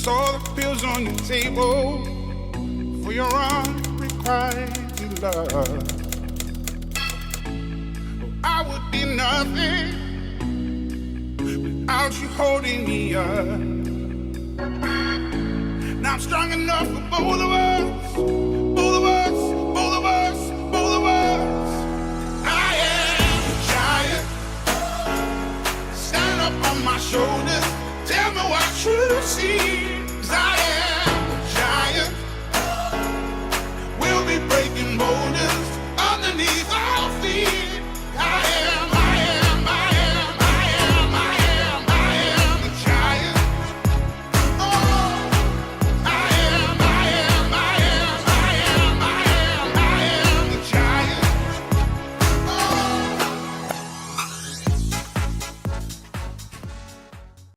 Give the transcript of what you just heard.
saw the bills on your table for your unrequited love. I would be nothing without you holding me up. Now I'm strong enough for both of us, both of us, both of us, both of us. I am a giant. Stand up on my shoulders. Tell me what you see.